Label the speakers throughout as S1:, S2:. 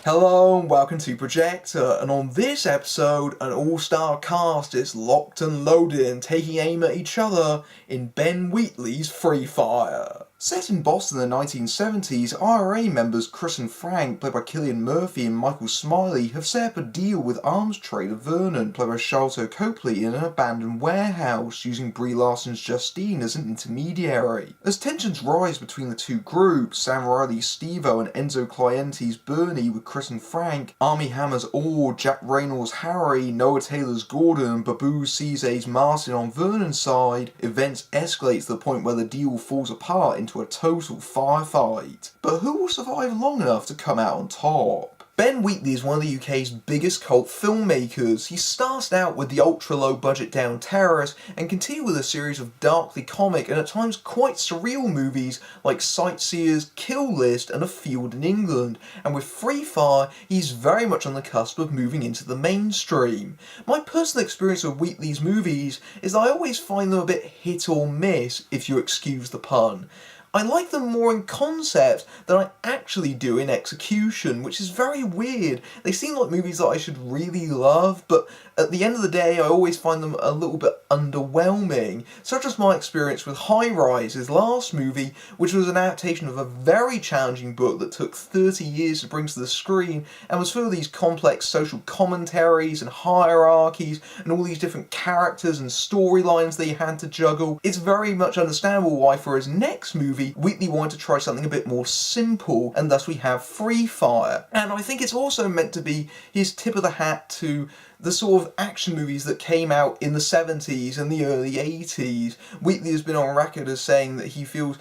S1: Hello and welcome to Projector, and on this episode, an all-star cast is locked and loaded and taking aim at each other in Ben Wheatley's Free Fire. Set in Boston in the 1970s, IRA members Chris and Frank, played by Cillian Murphy and Michael Smiley, have set up a deal with arms trader Vernon, played by Sharlto Copley, in an abandoned warehouse, using Brie Larson's Justine as an intermediary. As tensions rise between the two groups, Sam Riley's Steve-O and Enzo Cliente's Bernie with Chris and Frank, Armie Hammer's Ord, Jack Reynor's Harry, Noah Taylor's Gordon, Babu Cee's Martin on Vernon's side, events escalate to the point where the deal falls apart into a total firefight. But who will survive long enough to come out on top? Ben Wheatley is one of the UK's biggest cult filmmakers. He started out with the ultra-low budget Down Terrace and continued with a series of darkly comic and at times quite surreal movies like Sightseers, Kill List and A Field in England, and with Free Fire he's very much on the cusp of moving into the mainstream. My personal experience with Wheatley's movies is that I always find them a bit hit or miss, if you excuse the pun. I like them more in concept than I actually do in execution, which is very weird. They seem like movies that I should really love, but at the end of the day I always find them a little bit underwhelming. Such as my experience with High Rise, his last movie, which was an adaptation of a very challenging book that took 30 years to bring to the screen and was full of these complex social commentaries and hierarchies and all these different characters and storylines that he had to juggle. It's very much understandable why for his next movie Wheatley wanted to try something a bit more simple, and thus we have Free Fire. And I think it's also meant to be his tip of the hat to the sort of action movies that came out in the 70s and the early 80s. Wheatley has been on record as saying that he feels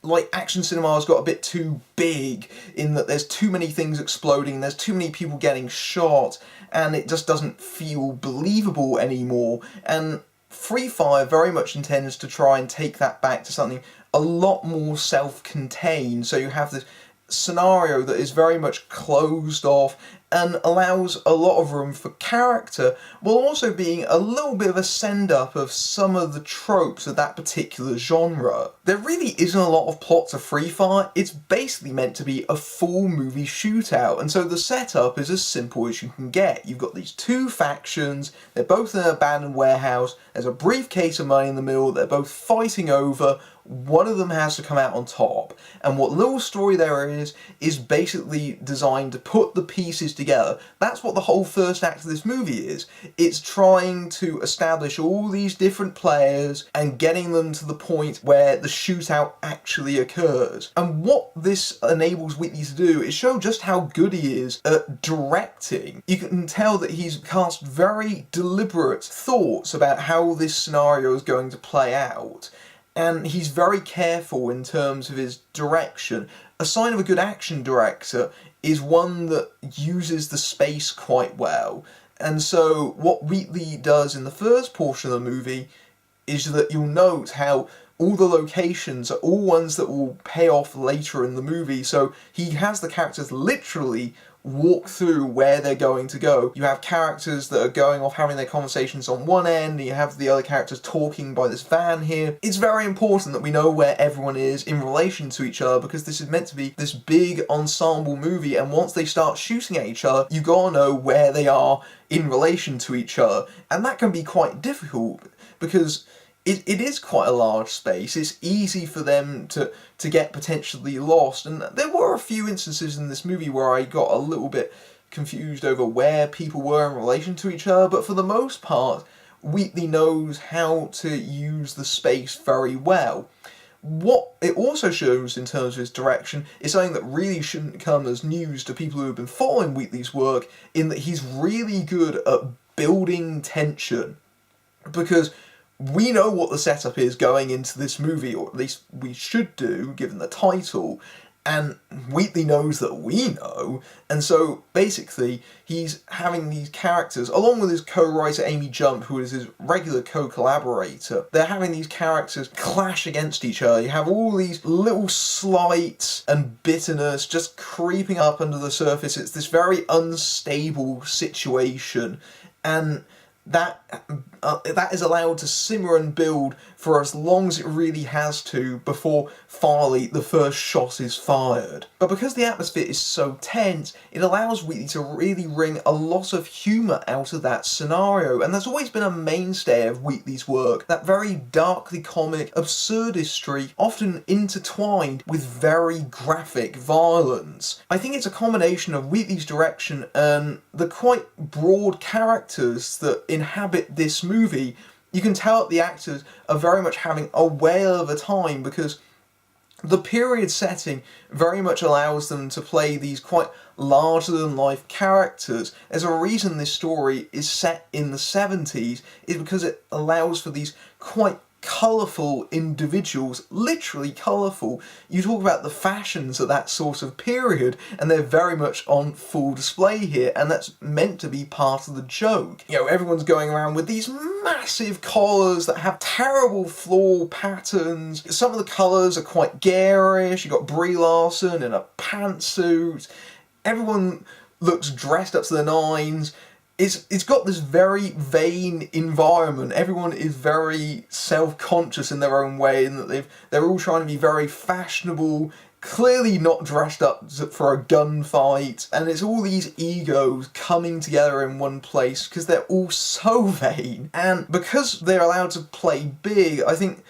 S1: like action cinema has got a bit too big, in that there's too many things exploding, there's too many people getting shot, and it just doesn't feel believable anymore. And Free Fire very much intends to try and take that back to something a lot more self-contained, so you have this scenario that is very much closed off and allows a lot of room for character, while also being a little bit of a send-up of some of the tropes of that particular genre. There really isn't a lot of plot to Free Fire. It's basically meant to be a full movie shootout, and so the setup is as simple as you can get. You've got these two factions, they're both in an abandoned warehouse, there's a briefcase of money in the middle, they're both fighting over, one of them has to come out on top, and what little story there is basically designed to put the pieces together. That's what the whole first act of this movie is. It's trying to establish all these different players and getting them to the point where the shootout actually occurs. And what this enables Wheatley to do is show just how good he is at directing. You can tell that he's cast very deliberate thoughts about how this scenario is going to play out. And he's very careful in terms of his direction. A sign of a good action director is one that uses the space quite well. And so what Wheatley does in the first portion of the movie is that you'll note how all the locations are all ones that will pay off later in the movie. So he has the characters literally walk through where they're going to go. You have characters that are going off having their conversations on one end, and you have the other characters talking by this van here. It's very important that we know where everyone is in relation to each other, because this is meant to be this big ensemble movie, and once they start shooting at each other, you gotta know where they are in relation to each other. And that can be quite difficult, because it is quite a large space. It's easy for them to get potentially lost, and there were a few instances in this movie where I got a little bit confused over where people were in relation to each other, but for the most part, Wheatley knows how to use the space very well. What it also shows in terms of his direction is something that really shouldn't come as news to people who have been following Wheatley's work, in that he's really good at building tension. Because we know what the setup is going into this movie, or at least we should do, given the title, and Wheatley knows that we know, and so basically he's having these characters, along with his co-writer Amy Jump, who is his regular co-collaborator, they're having these characters clash against each other. You have all these little slights and bitterness just creeping up under the surface. It's this very unstable situation, and that is allowed to simmer and build for as long as it really has to before finally the first shot is fired. But because the atmosphere is so tense, it allows Wheatley to really wring a lot of humour out of that scenario, and that's always been a mainstay of Wheatley's work, that very darkly comic absurdistry, often intertwined with very graphic violence. I think it's a combination of Wheatley's direction and the quite broad characters that inhabit this movie. You can tell that the actors are very much having a whale of a time, because the period setting very much allows them to play these quite larger-than-life characters. There's a reason this story is set in the 70s, is because it allows for these quite colourful individuals, literally colourful. You talk about the fashions of that sort of period, and they're very much on full display here, and that's meant to be part of the joke. You know, everyone's going around with these massive collars that have terrible floral patterns. Some of the colours are quite garish. You've got Brie Larson in a pantsuit. Everyone looks dressed up to the nines. It's got this very vain environment. Everyone is very self-conscious in their own way, and that they're all trying to be very fashionable, clearly not dressed up for a gunfight, and it's all these egos coming together in one place because they're all so vain. And because they're allowed to play big, I think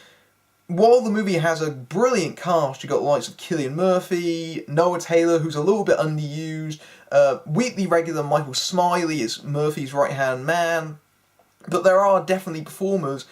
S1: while the movie has a brilliant cast, you've got the likes of Cillian Murphy, Noah Taylor, who's a little bit underused, Wheatley regular Michael Smiley is Murphy's right-hand man, but there are definitely performers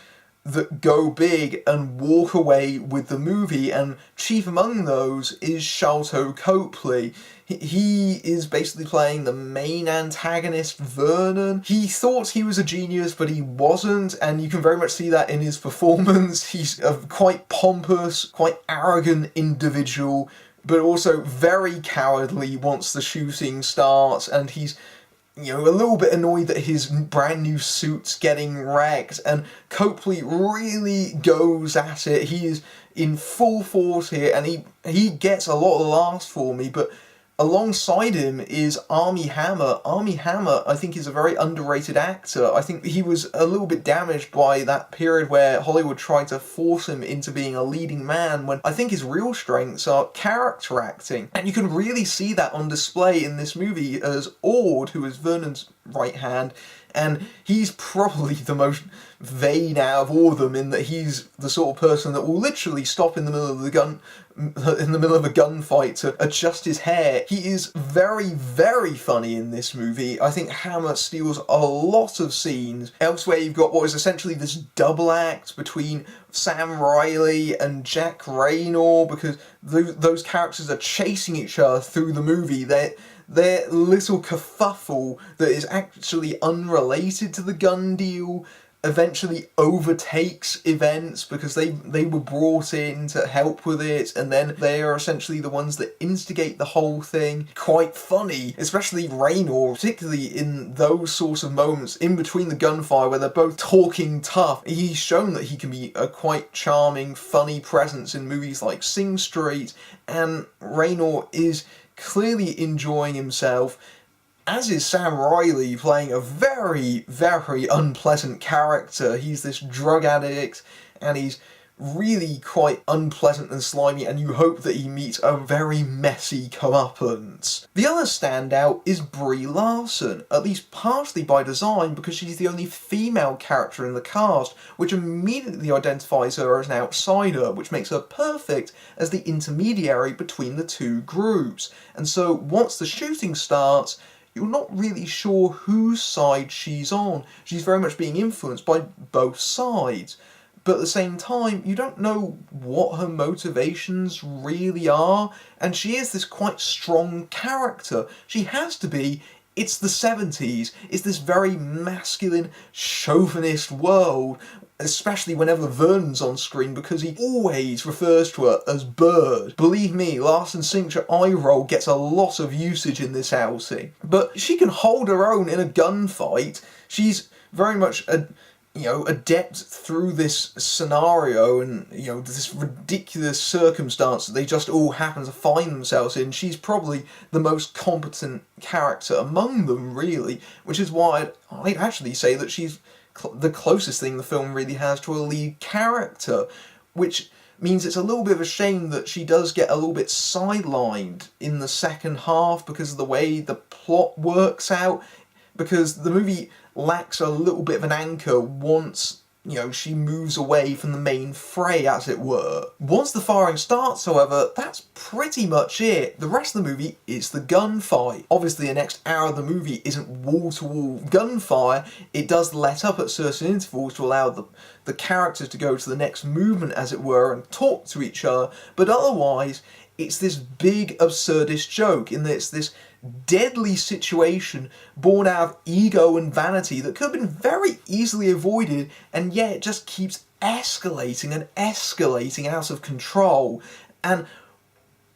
S1: that go big and walk away with the movie, and chief among those is Sharlto Copley. He is basically playing the main antagonist, Vernon. He thought he was a genius, but he wasn't, and you can very much see that in his performance. He's a quite pompous, quite arrogant individual, but also very cowardly once the shooting starts, and he's, you know, a little bit annoyed that his brand new suit's getting wrecked, and Copley really goes at it. He is in full force here, and he gets a lot of laughs for me, but alongside him is Armie Hammer. Armie Hammer, I think, is a very underrated actor. I think he was a little bit damaged by that period where Hollywood tried to force him into being a leading man, when I think his real strengths are character acting. And you can really see that on display in this movie as Ord, who is Vernon's right hand, and he's probably the most vain out of all of them, in that he's the sort of person that will literally stop in the middle of a gunfight to adjust his hair. He is very, very funny in this movie. I think Hammer steals a lot of scenes. Elsewhere, you've got what is essentially this double act between Sam Riley and Jack Reynor, because those characters are chasing each other through the movie. Their little kerfuffle that is actually unrelated to the gun deal eventually overtakes events, because they were brought in to help with it, and then they are essentially the ones that instigate the whole thing. Quite funny, especially Reynor, particularly in those sorts of moments in between the gunfire where they're both talking tough. He's shown that he can be a quite charming, funny presence in movies like Sing Street, and Reynor is clearly enjoying himself, as is Sam Riley, playing a very, very unpleasant character. He's this drug addict, and he's really quite unpleasant and slimy, and you hope that he meets a very messy comeuppance. The other standout is Brie Larson, at least partially by design, because she's the only female character in the cast, which immediately identifies her as an outsider, which makes her perfect as the intermediary between the two groups. And so once the shooting starts, you're not really sure whose side she's on. She's very much being influenced by both sides. But at the same time, you don't know what her motivations really are, and she is this quite strong character. She has to be. It's the 70s. It's this very masculine, chauvinist world, especially whenever Vernon's on screen, because he always refers to her as Bird. Believe me, Larson's signature eye roll gets a lot of usage in this outing. But she can hold her own in a gunfight. She's very much adept through this scenario and, this ridiculous circumstance that they just all happen to find themselves in. She's probably the most competent character among them, really, which is why I'd actually say that she's the closest thing the film really has to a lead character, which means it's a little bit of a shame that she does get a little bit sidelined in the second half because of the way the plot works out, because the movie lacks a little bit of an anchor once, she moves away from the main fray, as it were. Once the firing starts, however, that's pretty much it. The rest of the movie is the gunfight. Obviously, the next hour of the movie isn't wall-to-wall gunfire. It does let up at certain intervals to allow the characters to go to the next movement, as it were, and talk to each other, but otherwise, it's this big absurdist joke in that it's this deadly situation born out of ego and vanity that could have been very easily avoided, and yet it just keeps escalating and escalating out of control. And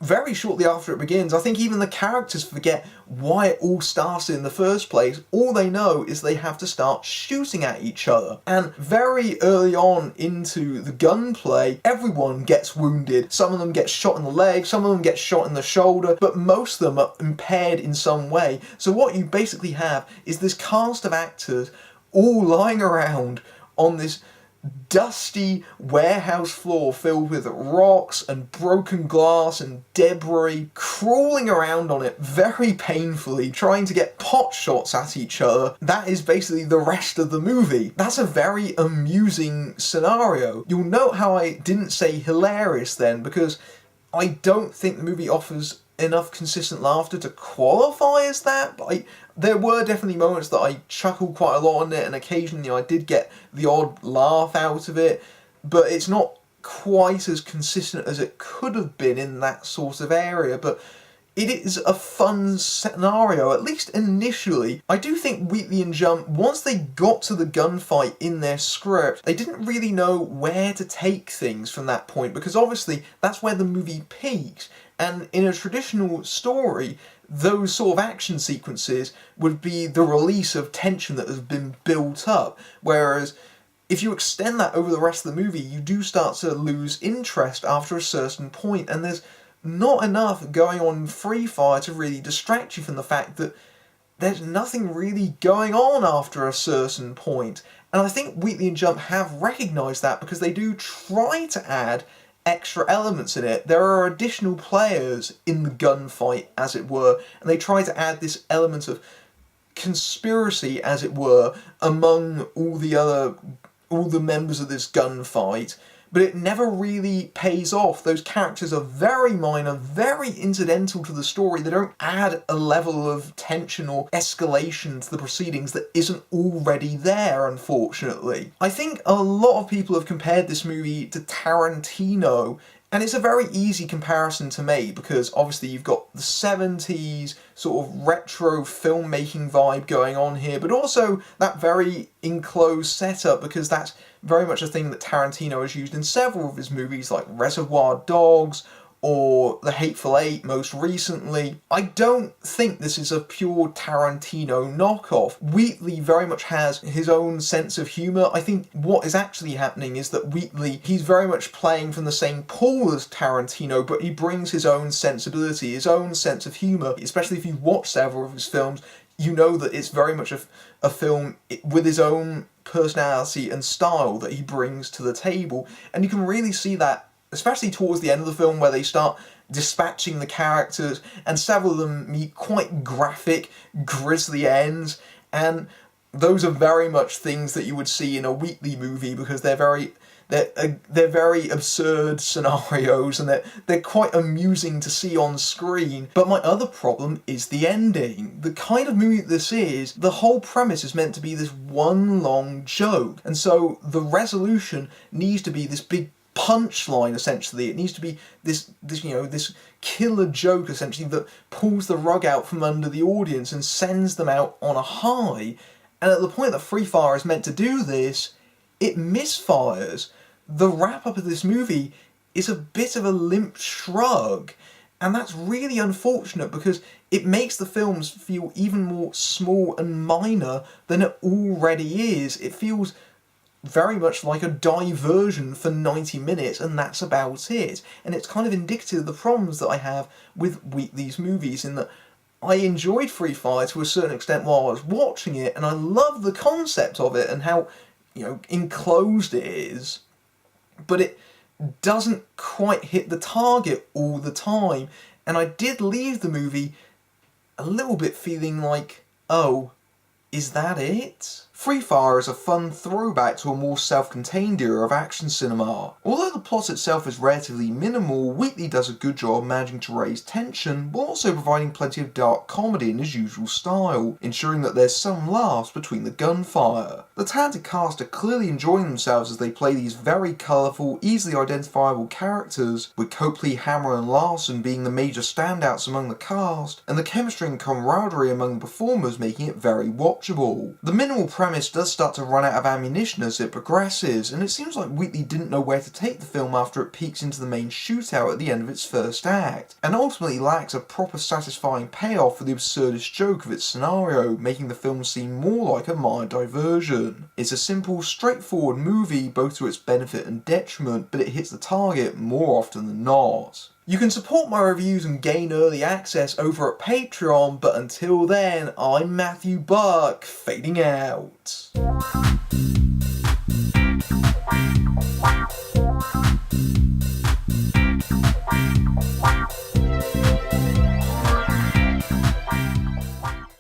S1: very shortly after it begins, I think even the characters forget why it all started in the first place. All they know is they have to start shooting at each other. And very early on into the gunplay, everyone gets wounded. Some of them get shot in the leg, some of them get shot in the shoulder, but most of them are impaired in some way. So what you basically have is this cast of actors all lying around on this dusty warehouse floor filled with rocks and broken glass and debris, crawling around on it very painfully, trying to get pot shots at each other. That is basically the rest of the movie. That's a very amusing scenario. You'll note how I didn't say hilarious then, because I don't think the movie offers enough consistent laughter to qualify as that, but there were definitely moments that I chuckled quite a lot on it, and occasionally I did get the odd laugh out of it, but it's not quite as consistent as it could have been in that sort of area. But it is a fun scenario, at least initially. I do think Wheatley and Jump, once they got to the gunfight in their script, they didn't really know where to take things from that point, because obviously that's where the movie peaks. And in a traditional story, those sort of action sequences would be the release of tension that has been built up. Whereas if you extend that over the rest of the movie, you do start to lose interest after a certain point, and there's not enough going on in Free Fire to really distract you from the fact that there's nothing really going on after a certain point. And I think Wheatley and Jump have recognised that, because they do try to add extra elements in it. There are additional players in the gunfight, as it were, and they try to add this element of conspiracy, as it were, among all the members of this gunfight, but it never really pays off. Those characters are very minor, very incidental to the story. They don't add a level of tension or escalation to the proceedings that isn't already there, unfortunately. I think a lot of people have compared this movie to Tarantino, and it's a very easy comparison to make, because obviously you've got the 70s sort of retro filmmaking vibe going on here, but also that very enclosed setup, because that's very much a thing that Tarantino has used in several of his movies, like Reservoir Dogs or The Hateful Eight most recently. I don't think this is a pure Tarantino knockoff. Wheatley very much has his own sense of humour. I think what is actually happening is that Wheatley, he's very much playing from the same pool as Tarantino, but he brings his own sensibility, his own sense of humour. Especially if you watch several of his films, you know that it's very much a film with his own personality and style that he brings to the table. And you can really see that, especially towards the end of the film, where they start dispatching the characters, and several of them meet quite graphic, grisly ends, and those are very much things that you would see in a Wheatley movie, because they're very absurd scenarios, and they're quite amusing to see on screen. But my other problem is the ending. The kind of movie this is, the whole premise is meant to be this one long joke, and so the resolution needs to be this big punchline, essentially. It needs to be this killer joke, essentially, that pulls the rug out from under the audience and sends them out on a high. And at the point that Free Fire is meant to do this, it misfires. The wrap-up of this movie is a bit of a limp shrug, and that's really unfortunate, because it makes the films feel even more small and minor than it already is. It feels very much like a diversion for 90 minutes, and that's about it. And it's kind of indicative of the problems that I have with Wheatley's movies, in that I enjoyed Free Fire to a certain extent while I was watching it, and I love the concept of it and how enclosed it is, but it doesn't quite hit the target all the time. And I did leave the movie a little bit feeling like, oh, is that it? Free Fire is a fun throwback to a more self-contained era of action cinema. Although the plot itself is relatively minimal, Wheatley does a good job managing to raise tension, while also providing plenty of dark comedy in his usual style, ensuring that there's some laughs between the gunfire. The talented cast are clearly enjoying themselves as they play these very colourful, easily identifiable characters, with Copley, Hammer and Larson being the major standouts among the cast, and the chemistry and camaraderie among the performers making it very watchable. The minimal premise does start to run out of ammunition as it progresses, and it seems like Wheatley didn't know where to take the film after it peaks into the main shootout at the end of its first act, and ultimately lacks a proper satisfying payoff for the absurdist joke of its scenario, making the film seem more like a minor diversion. It's a simple, straightforward movie, both to its benefit and detriment, but it hits the target more often than not. You can support my reviews and gain early access over at Patreon, but until then, I'm Matthew Buck, fading out.